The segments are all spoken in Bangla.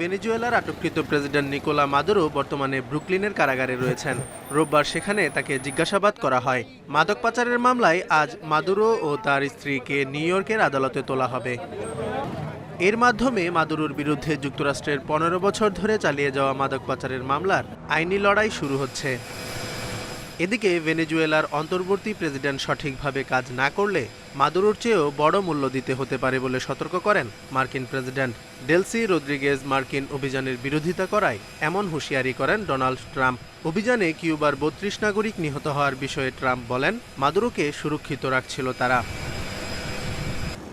ভেনেজুয়েলার আটককৃত প্রেসিডেন্ট নিকোলা মাদুরো বর্তমানে ব্রুকলিনের কারাগারে রয়েছেন। রোববার সেখানে তাকে জিজ্ঞাসাবাদ করা হয়। মাদক পাচারের মামলায় আজ মাদুরো ও তার স্ত্রীকে নিউ ইয়র্কের আদালতে তোলা হবে। এর মাধ্যমে মাদুরোর বিরুদ্ধে যুক্তরাষ্ট্রের ১৫ বছর ধরে চালিয়ে যাওয়া মাদক পাচারের মামলার আইনি লড়াই শুরু হচ্ছে। এদিকে ভেনেজুয়েলার অন্তর্বর্তী প্রেসিডেন্ট সঠিকভাবে কাজ না করলে মাদুরোর চেয়েও বড় মূল্য দিতে হতে পারে বলে সতর্ক করেন মার্কিন প্রেসিডেন্ট। ডেলসি রদ্রিগেজ মার্কিন অভিযানের বিরোধিতা করায় এমন হুঁশিয়ারি করেন ডোনাল্ড ট্রাম্প। অভিযানে কিউবার ৩২ নাগরিক নিহত হওয়ার বিষয়ে ট্রাম্প বলেন, মাদুরোকে সুরক্ষিত রাখছিল তারা।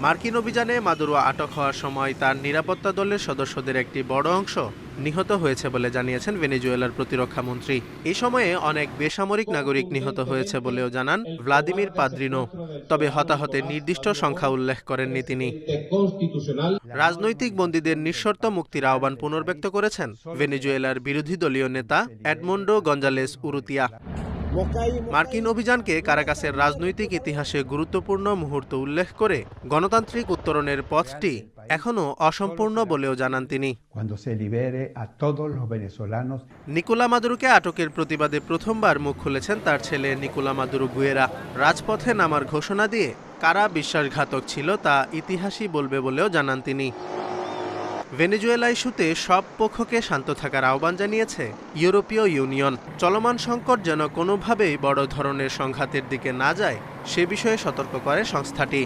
মার্কিন অভিযানে মাদুরো আটক হওয়ার সময় তার নিরাপত্তা দলের সদস্যদের একটি বড় অংশ নিহত হয়েছে বলে জানিয়েছেন ভেনেজুয়েলার প্রতিরক্ষা মন্ত্রী। এই সময়ে অনেক বেসামরিক নাগরিক নিহত হয়েছে বলেও জানান ভ্লাদিমির পাদ্রিনো। তবে হতাহতের নির্দিষ্ট সংখ্যা উল্লেখ করেননি তিনি। রাজনৈতিক বন্দীদের নিঃশর্ত মুক্তির আহ্বান পুনর্ব্যক্ত করেছেন ভেনেজুয়েলার বিরোধী দলীয় নেতা এডমন্ডো গঞ্জালেস উরুতিয়া। মার্কিন অভিযানকে কারাকাসের রাজনৈতিক ইতিহাসে গুরুত্বপূর্ণ মুহূর্ত উল্লেখ করে গণতান্ত্রিক উত্তরণের পথটি এখনও অসম্পূর্ণ বলেও জানান তিনি। নিকোলা মাদুরোকে আটকের প্রতিবাদে প্রথমবার মুখ খুলেছেন তার ছেলে নিকোলা মাদুরো গুয়েরা। রাজপথে নামার ঘোষণা দিয়ে কারা বিশ্বাসঘাতক ছিল তা ইতিহাসই বলবে বলেও জানান তিনি। ভেনেজুয়েলা ইস্যুতে সব পক্ষকে শান্ত থাকার আহ্বান জানিয়েছে ইউরোপীয় ইউনিয়ন। চলমান সংকট যেন কোনোভাবেই বড় ধরনের সংঘাতের দিকে না যায় সে বিষয়ে সতর্ক করে সংস্থাটি।